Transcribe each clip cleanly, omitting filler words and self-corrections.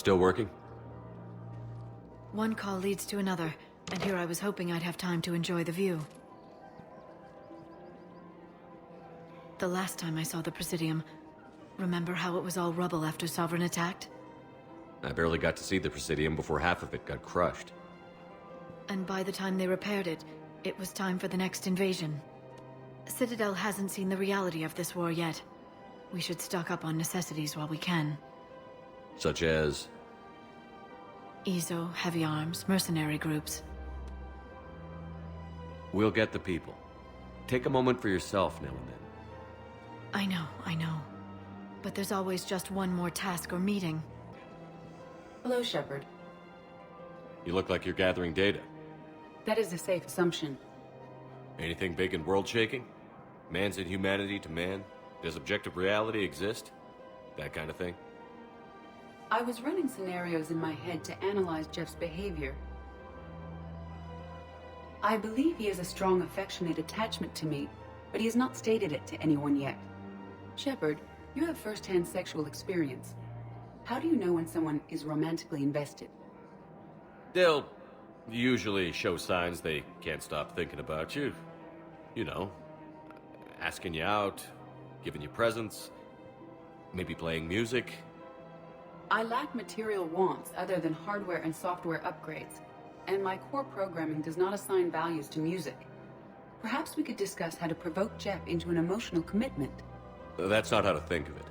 Still working? One call leads to another, and here I was hoping I'd have time to enjoy the view. The last time I saw the Presidium, remember how it was all rubble after Sovereign attacked? I barely got to see the Presidium before half of it got crushed. And by the time they repaired it, it was time for the next invasion. Citadel hasn't seen the reality of this war yet. We should stock up on necessities while we can. Such as? EZO, heavy arms, mercenary groups. We'll get the people. Take a moment for yourself now and then. I know. But there's always just one more task or meeting. Hello, Shepard. You look like you're gathering data. That is a safe assumption. Anything big and world-shaking? Man's inhumanity to man? Does objective reality exist? That kind of thing? I was running scenarios in my head to analyze Jeff's behavior. I believe he has a strong affectionate attachment to me, but he has not stated it to anyone yet. Shepard, you have first-hand sexual experience. How do you know when someone is romantically invested? They'll usually show signs they can't stop thinking about you. You know, asking you out, giving you presents, maybe playing music. I lack material wants other than hardware and software upgrades, and my core programming does not assign values to music. Perhaps we could discuss how to provoke Jeff into an emotional commitment. That's not how to think of it.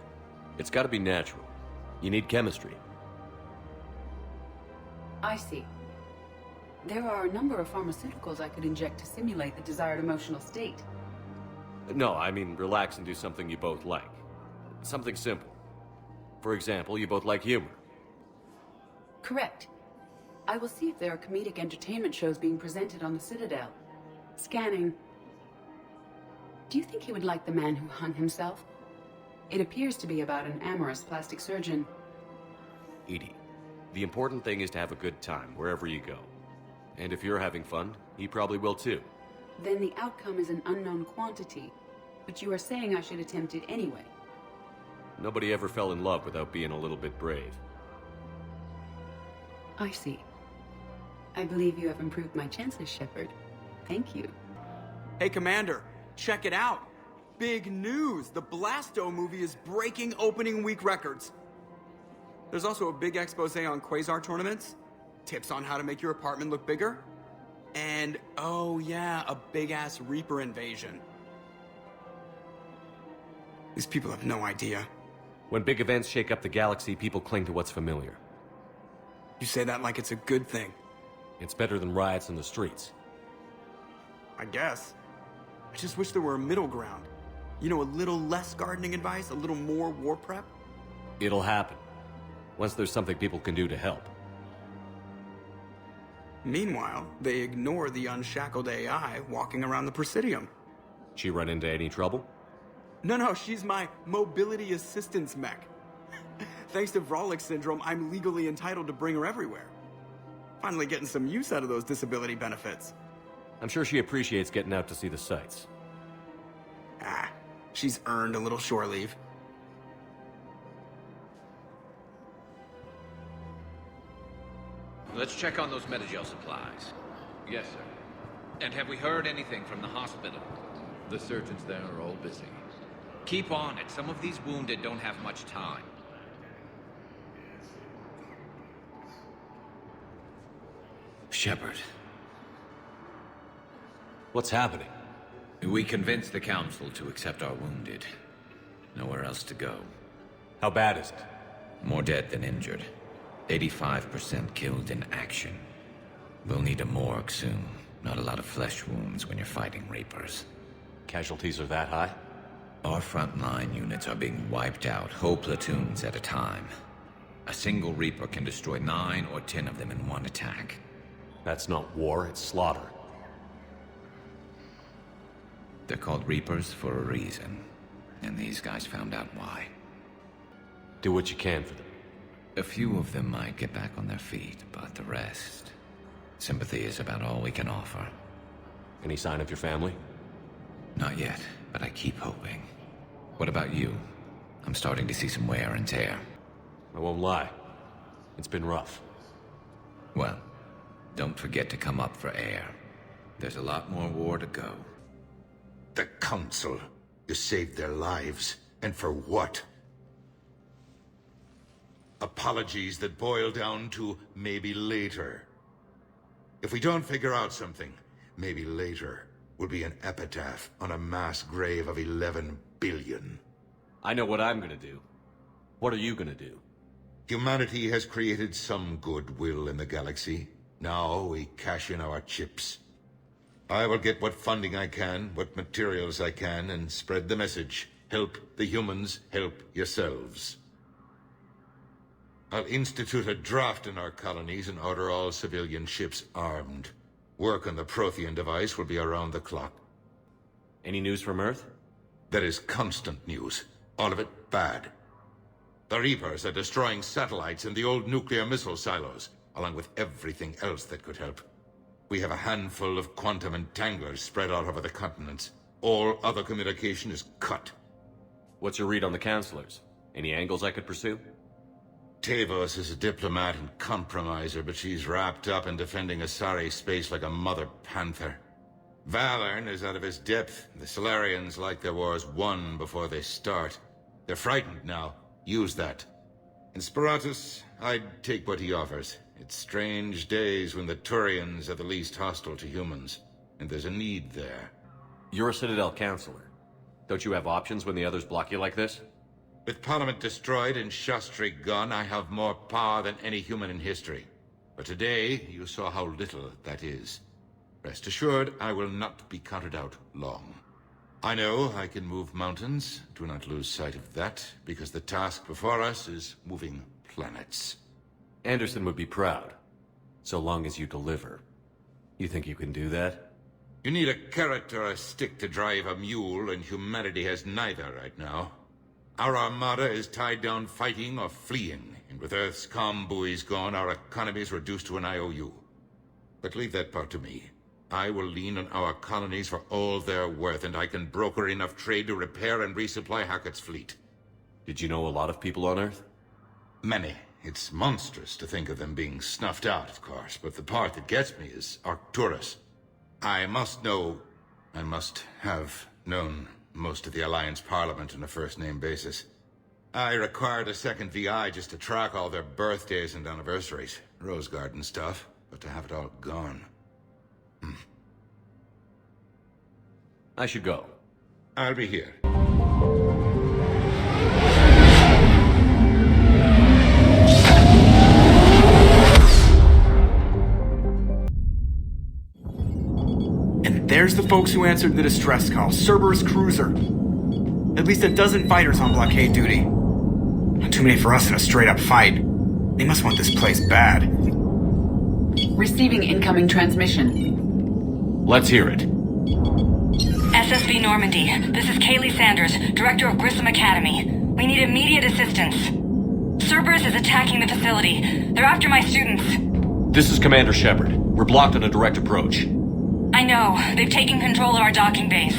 It's got to be natural. You need chemistry. I see. There are a number of pharmaceuticals I could inject to simulate the desired emotional state. No, I mean relax and do something you both like. Something simple. For example, you both like humor. Correct. I will see if there are comedic entertainment shows being presented on the Citadel. Scanning. Do you think he would like The Man Who Hung Himself? It appears to be about an amorous plastic surgeon. Edie, the important thing is to have a good time wherever you go. And if you're having fun, he probably will too. Then the outcome is an unknown quantity. But you are saying I should attempt it anyway. Nobody ever fell in love without being a little bit brave. I see. I believe you have improved my chances, Shepard. Thank you. Hey, Commander, check it out. Big news! The Blasto movie is breaking opening week records. There's also a big expose on Quasar tournaments, tips on how to make your apartment look bigger, and, oh yeah, a big-ass Reaper invasion. These people have no idea. When big events shake up the galaxy, people cling to what's familiar. You say that like it's a good thing. It's better than riots in the streets. I guess. I just wish there were a middle ground. You know, a little less gardening advice, a little more war prep. It'll happen. Once there's something people can do to help. Meanwhile, they ignore the unshackled AI walking around the Presidium. She run into any trouble? No, she's my mobility assistance mech. Thanks to Vrolic syndrome, I'm legally entitled to bring her everywhere. Finally getting some use out of those disability benefits. I'm sure she appreciates getting out to see the sights. She's earned a little shore leave. Let's check on those Metagel supplies. Yes, sir. And have we heard anything from the hospital? The surgeons there are all busy. Keep on it. Some of these wounded don't have much time. Shepard. What's happening? We convinced the Council to accept our wounded. Nowhere else to go. How bad is it? More dead than injured. 85% killed in action. We'll need a morgue soon. Not a lot of flesh wounds when you're fighting Reapers. Casualties are that high? Our frontline units are being wiped out, whole platoons at a time. A single Reaper can destroy 9 or 10 of them in one attack. That's not war, it's slaughter. They're called Reapers for a reason. And these guys found out why. Do what you can for them. A few of them might get back on their feet, but the rest... Sympathy is about all we can offer. Any sign of your family? Not yet, but I keep hoping. What about you? I'm starting to see some wear and tear. I won't lie. It's been rough. Well, don't forget to come up for air. There's a lot more war to go. The Council. You saved their lives. And for what? Apologies that boil down to maybe later. If we don't figure out something, maybe later will be an epitaph on a mass grave of 11 billion. I know what I'm gonna do. What are you gonna do? Humanity has created some goodwill in the galaxy. Now we cash in our chips. I will get what funding I can, what materials I can, and spread the message. Help the humans, help yourselves. I'll institute a draft in our colonies and order all civilian ships armed. Work on the Prothean device will be around the clock. Any news from Earth? There is constant news. All of it bad. The Reapers are destroying satellites and the old nuclear missile silos, along with everything else that could help. We have a handful of quantum entanglers spread out over the continents. All other communication is cut. What's your read on the counselors? Any angles I could pursue? Tavos is a diplomat and compromiser, but she's wrapped up in defending Asari space like a mother panther. Valern is out of his depth. The Solarians like their wars won before they start. They're frightened now. Use that. Inspiratus, I'd take what he offers. It's strange days when the Turians are the least hostile to humans, and there's a need there. You're a Citadel counselor. Don't you have options when the others block you like this? With Parliament destroyed and Shastri gone, I have more power than any human in history. But today, you saw how little that is. Rest assured, I will not be counted out long. I know I can move mountains. Do not lose sight of that, because the task before us is moving planets. Anderson would be proud, so long as you deliver. You think you can do that? You need a carrot or a stick to drive a mule, and humanity has neither right now. Our armada is tied down fighting or fleeing, and with Earth's comm buoys gone, our economy is reduced to an IOU. But leave that part to me. I will lean on our colonies for all they're worth, and I can broker enough trade to repair and resupply Hackett's fleet. Did you know a lot of people on Earth? Many. It's monstrous to think of them being snuffed out, of course, but the part that gets me is Arcturus. I must have known most of the Alliance Parliament on a first-name basis. I required a second VI just to track all their birthdays and anniversaries. Rose Garden stuff, but to have it all gone. I should go. I'll be here. And there's the folks who answered the distress call. Cerberus cruiser. At least a dozen fighters on blockade duty. Not too many for us in a straight-up fight. They must want this place bad. Receiving incoming transmission. Let's hear it. SSV Normandy, this is Kaylee Sanders, Director of Grissom Academy. We need immediate assistance. Cerberus is attacking the facility. They're after my students. This is Commander Shepard. We're blocked on a direct approach. I know. They've taken control of our docking base.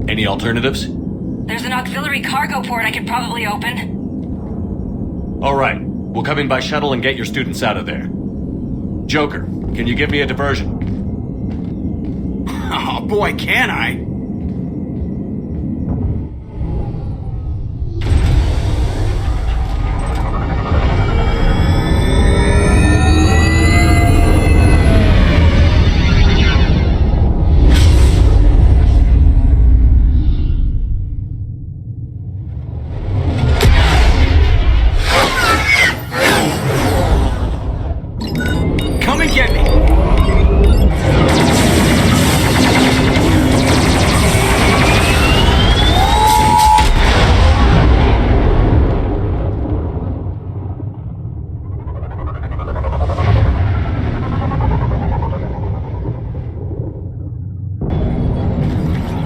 Any alternatives? There's an auxiliary cargo port I could probably open. All right. We'll come in by shuttle and get your students out of there. Joker, can you give me a diversion? Oh boy, can I! Come and get me!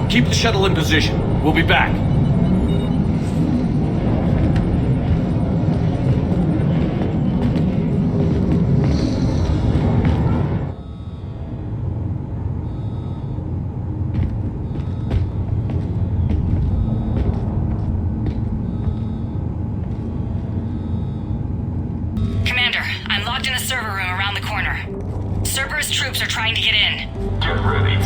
Keep the shuttle in position. We'll be back. Commander, corner. Cerberus troops are trying to get in. Get ready.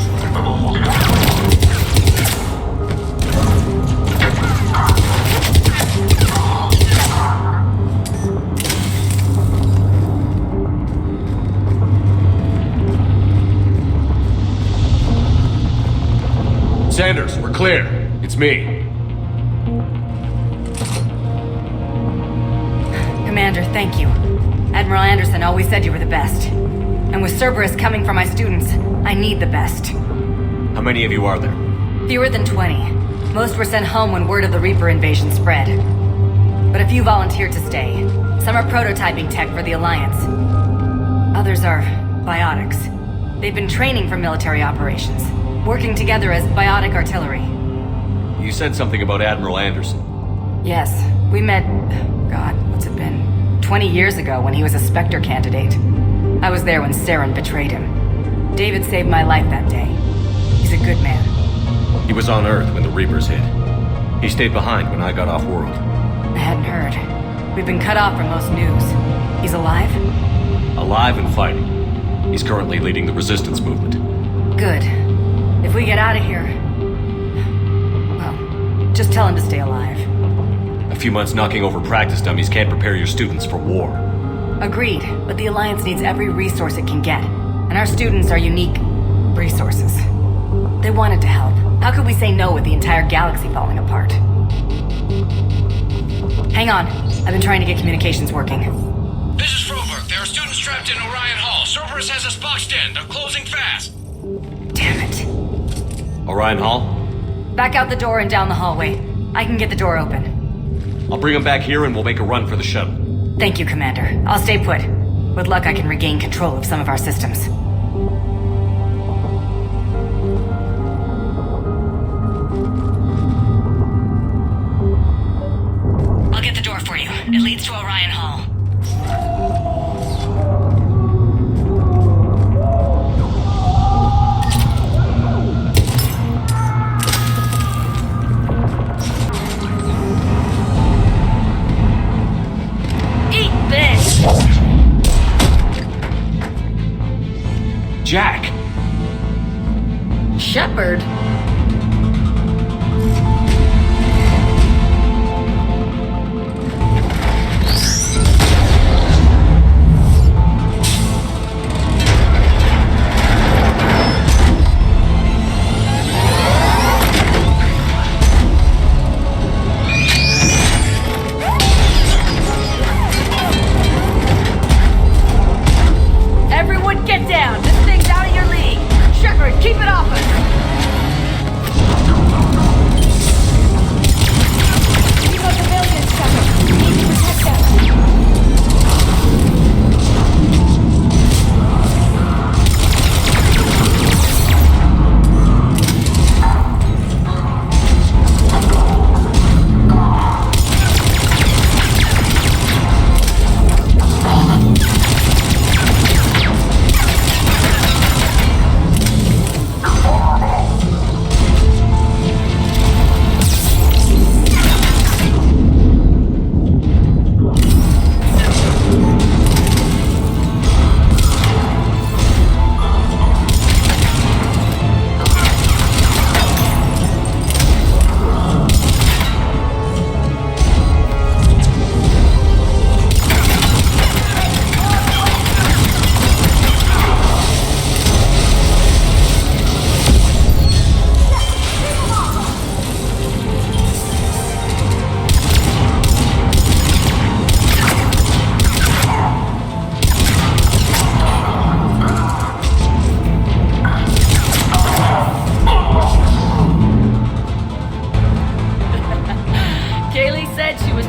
Sanders, we're clear. It's me. Commander, thank you. Admiral Anderson always said you were the best. And with Cerberus coming for my students, I need the best. How many of you are there? Fewer than 20. Most were sent home when word of the Reaper invasion spread. But a few volunteered to stay. Some are prototyping tech for the Alliance. Others are biotics. They've been training for military operations, working together as biotic artillery. You said something about Admiral Anderson. Yes, we met... God, what's it been? 20 years ago when he was a Spectre candidate. I was there when Saren betrayed him. David saved my life that day. He's a good man. He was on Earth when the Reapers hit. He stayed behind when I got off-world. I hadn't heard. We've been cut off from most news. He's alive? Alive and fighting. He's currently leading the resistance movement. Good. If we get out of here... well, just tell him to stay alive. A few months knocking over practice dummies can't prepare your students for war. Agreed, but the Alliance needs every resource it can get. And our students are unique resources. They wanted to help. How could we say no with the entire galaxy falling apart? Hang on. I've been trying to get communications working. This is Froberg. There are students trapped in Orion Hall. Cerberus has us boxed in. They're closing fast. Damn it. Orion Hall? Back out the door and down the hallway. I can get the door open. I'll bring them back here and we'll make a run for the shuttle. Thank you, Commander. I'll stay put. With luck, I can regain control of some of our systems. I'll get the door for you. It leads to Orion Hall. Jack! Shepard? Everyone get down! This thing's out of your league! Shepard, keep it off us! Keep our civilians, Shepard. We need to protect them.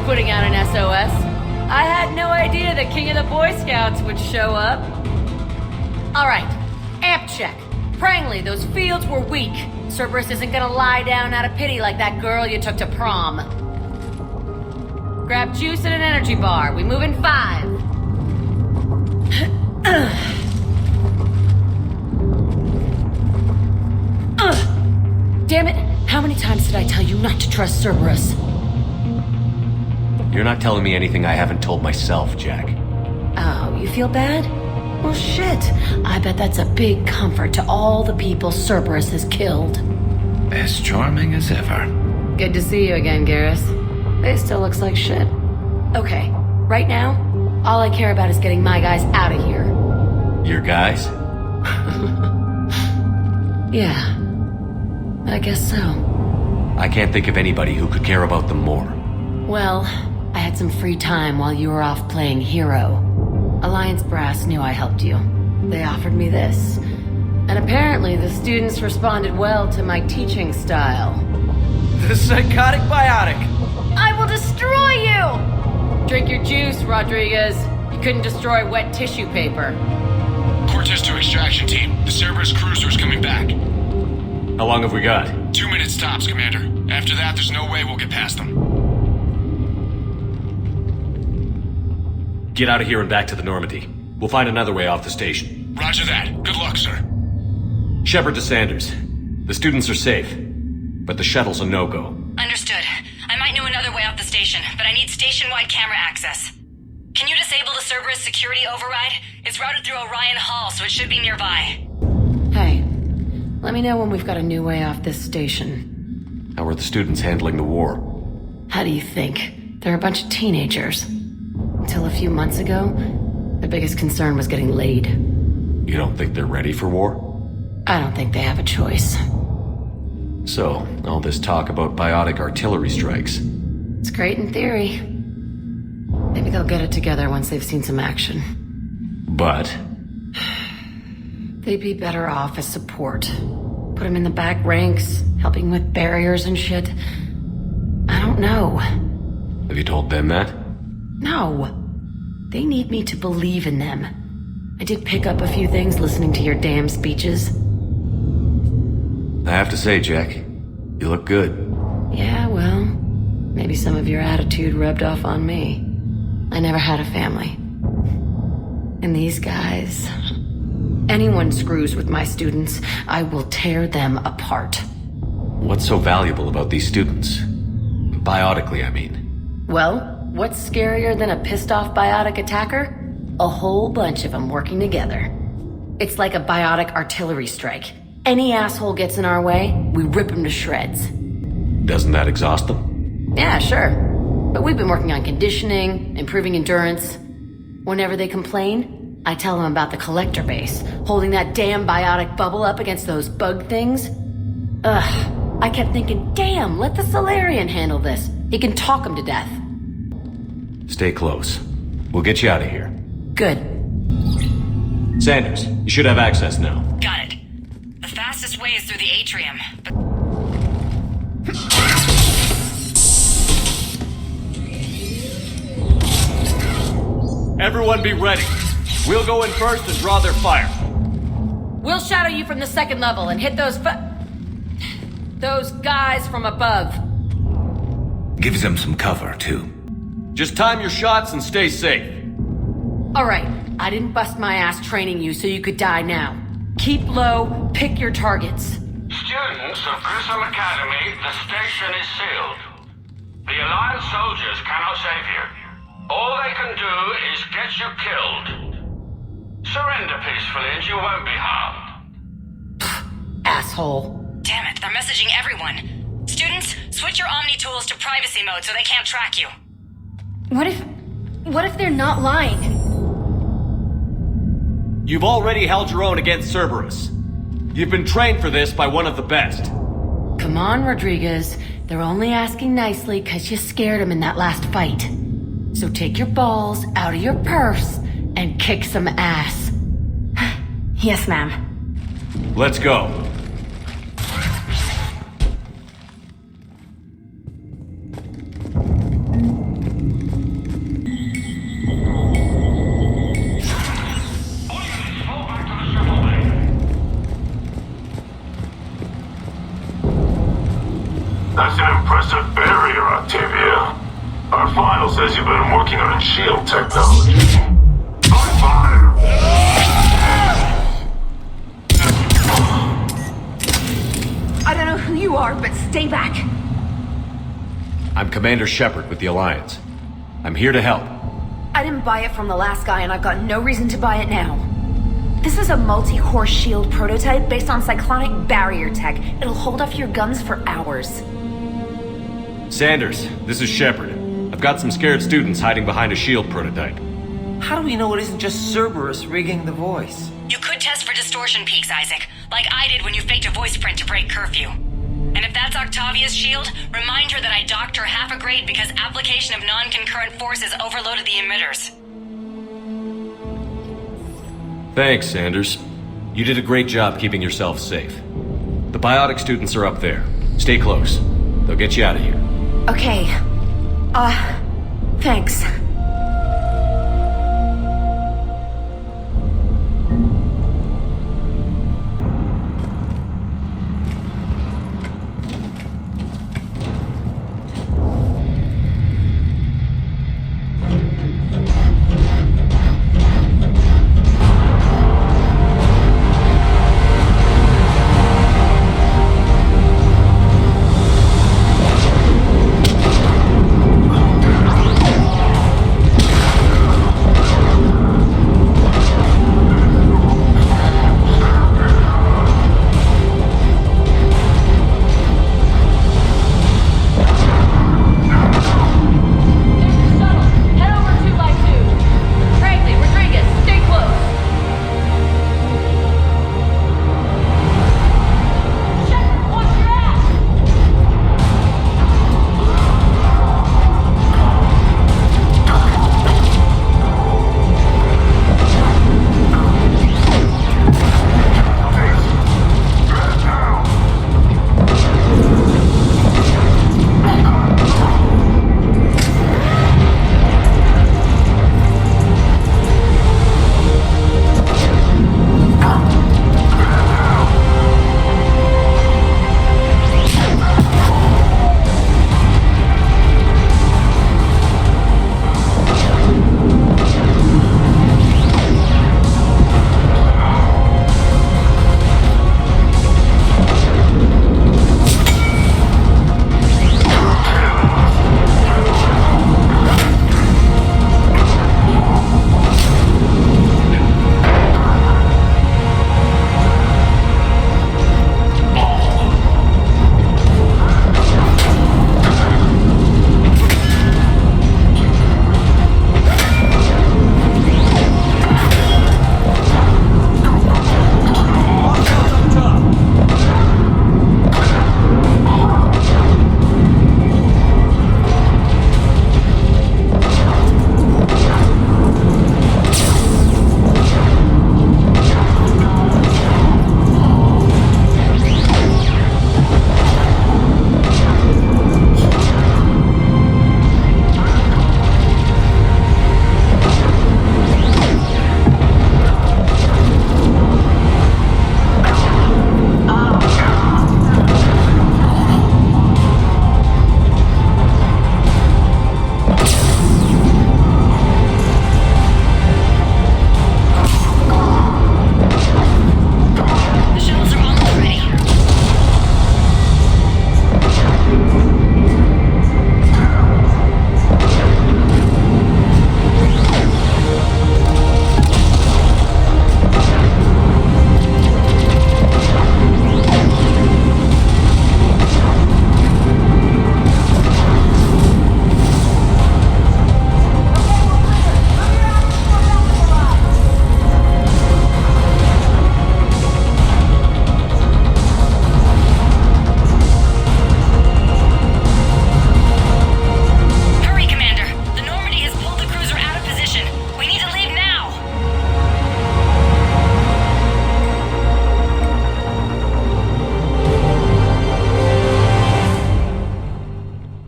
Putting out an SOS. I had no idea the King of the Boy Scouts would show up. Alright, amp check. Prangley, those fields were weak. Cerberus isn't gonna lie down out of pity like that girl you took to prom. Grab juice and an energy bar. We move in 5. Damn it! How many times did I tell you not to trust Cerberus? You're not telling me anything I haven't told myself, Jack. Oh, you feel bad? Well, shit. I bet that's a big comfort to all the people Cerberus has killed. As charming as ever. Good to see you again, Garrus. It still looks like shit. Okay, right now, all I care about is getting my guys out of here. Your guys? Yeah. I guess so. I can't think of anybody who could care about them more. Well, I had some free time while you were off playing hero. Alliance Brass knew I helped you. They offered me this. And apparently the students responded well to my teaching style. The psychotic biotic! I will destroy you! Drink your juice, Rodriguez. You couldn't destroy wet tissue paper. Cortez to extraction team. The Cerberus cruiser is coming back. How long have we got? 2 minutes tops, Commander. After that, there's no way we'll get past them. Get out of here and back to the Normandy. We'll find another way off the station. Roger that. Good luck, sir. Shepard to Sanders. The students are safe, but the shuttle's a no-go. Understood. I might know another way off the station, but I need station-wide camera access. Can you disable the Cerberus security override? It's routed through Orion Hall, so it should be nearby. Hey, let me know when we've got a new way off this station. How are the students handling the war? How do you think? They're a bunch of teenagers. Until a few months ago, their biggest concern was getting laid. You don't think they're ready for war? I don't think they have a choice. So, all this talk about biotic artillery strikes. It's great in theory. Maybe they'll get it together once they've seen some action. But? They'd be better off as support. Put them in the back ranks, helping with barriers and shit. I don't know. Have you told them that? No. They need me to believe in them. I did pick up a few things listening to your damn speeches. I have to say, Jack, you look good. Yeah, well, maybe some of your attitude rubbed off on me. I never had a family. And these guys... Anyone screws with my students, I will tear them apart. What's so valuable about these students? Biotically, I mean. Well, what's scarier than a pissed-off biotic attacker? A whole bunch of them working together. It's like a biotic artillery strike. Any asshole gets in our way, we rip him to shreds. Doesn't that exhaust them? Yeah, sure. But we've been working on conditioning, improving endurance. Whenever they complain, I tell them about the collector base, holding that damn biotic bubble up against those bug things. Ugh, I kept thinking, damn, let the Solarian handle this. He can talk him to death. Stay close. We'll get you out of here. Good. Sanders, you should have access now. Got it. The fastest way is through the atrium, but... Everyone be ready. We'll go in first and draw their fire. We'll shadow you from the second level and hit those guys from above. Gives them some cover, too. Just time your shots and stay safe. Alright, I didn't bust my ass training you so you could die now. Keep low, pick your targets. Students of Grissom Academy, the station is sealed. The Alliance soldiers cannot save you. All they can do is get you killed. Surrender peacefully and you won't be harmed. Asshole. Damn it, they're messaging everyone. Students, switch your Omni tools to privacy mode so they can't track you. What if they're not lying? You've already held your own against Cerberus. You've been trained for this by one of the best. Come on, Rodriguez. They're only asking nicely because you scared them in that last fight. So take your balls out of your purse and kick some ass. Yes, ma'am. Let's go. That's an impressive barrier, Octavia. Our file says you've been working on shield technology. On fire! I don't know who you are, but stay back. I'm Commander Shepard with the Alliance. I'm here to help. I didn't buy it from the last guy, and I've got no reason to buy it now. This is a multi-core shield prototype based on cyclonic barrier tech. It'll hold off your guns for hours. Sanders, this is Shepard. I've got some scared students hiding behind a shield prototype. How do we know it isn't just Cerberus rigging the voice? You could test for distortion peaks, Isaac, like I did when you faked a voice print to break curfew. And if that's Octavia's shield, remind her that I docked her half a grade because application of non-concurrent forces overloaded the emitters. Thanks, Sanders. You did a great job keeping yourself safe. The biotic students are up there. Stay close. They'll get you out of here. Okay. Thanks.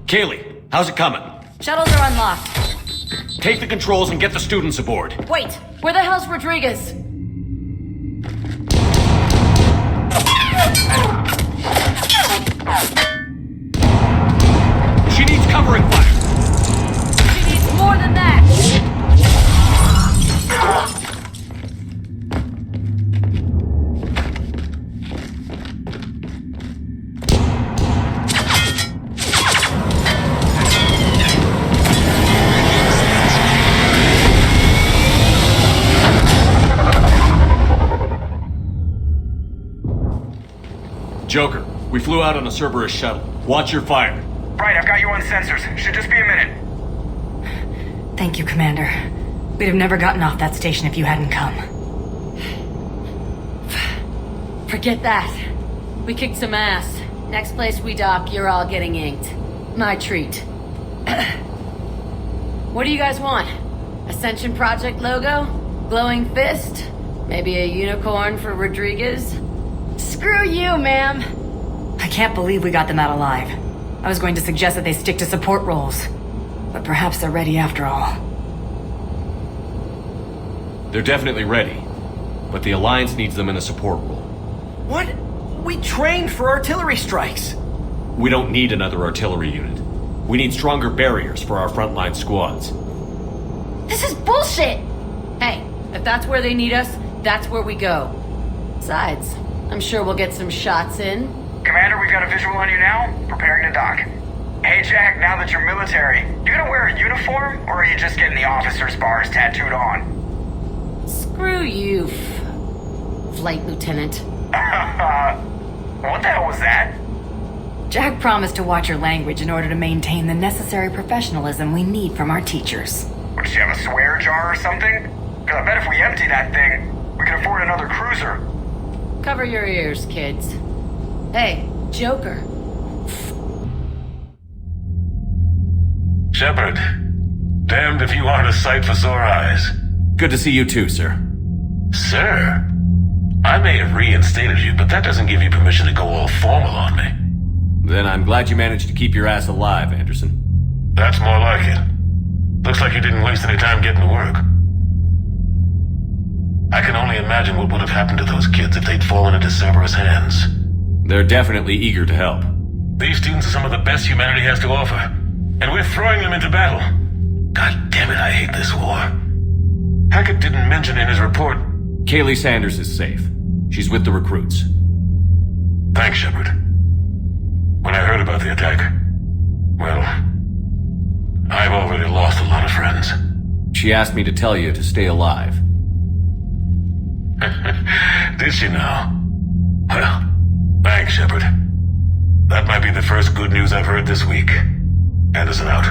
Kaylee, how's it coming? Shuttles are unlocked. Take the controls and get the students aboard. Wait, where the hell's Rodriguez? She needs covering fire. She needs more than that. Joker, we flew out on a Cerberus shuttle. Watch your fire. Right, I've got you on sensors. Should just be a minute. Thank you, Commander. We'd have never gotten off that station if you hadn't come. Forget that. We kicked some ass. Next place we dock, you're all getting inked. My treat. What do you guys want? Ascension Project logo? Glowing fist? Maybe a unicorn for Rodriguez? Screw you, ma'am! I can't believe we got them out alive. I was going to suggest that they stick to support roles. But perhaps they're ready after all. They're definitely ready. But the Alliance needs them in a support role. What? We trained for artillery strikes. We don't need another artillery unit. We need stronger barriers for our frontline squads. This is bullshit! Hey, if that's where they need us, that's where we go. Besides, I'm sure we'll get some shots in. Commander, we've got a visual on you now. Preparing to dock. Hey, Jack, now that you're military, you gonna wear a uniform, or are you just getting the officer's bars tattooed on? Screw you, Flight Lieutenant. What the hell was that? Jack promised to watch your language in order to maintain the necessary professionalism we need from our teachers. What, does she have a swear jar or something? Because I bet if we empty that thing, we can afford another cruiser. Cover your ears, kids. Hey, Joker. Shepard, damned if you aren't a sight for sore eyes. Good to see you too, sir. Sir? I may have reinstated you, but that doesn't give you permission to go all formal on me. Then I'm glad you managed to keep your ass alive, Anderson. That's more like it. Looks like you didn't waste any time getting to work. I can only imagine what would have happened to those kids if they'd fallen into Cerberus' hands. They're definitely eager to help. These students are some of the best humanity has to offer, and we're throwing them into battle. God damn it, I hate this war. Hackett didn't mention in his report... Kaylee Sanders is safe. She's with the recruits. Thanks, Shepard. When I heard about the attack, well, I've already lost a lot of friends. She asked me to tell you to stay alive. Did she now? Well, thanks, Shepard. That might be the first good news I've heard this week. Anderson out.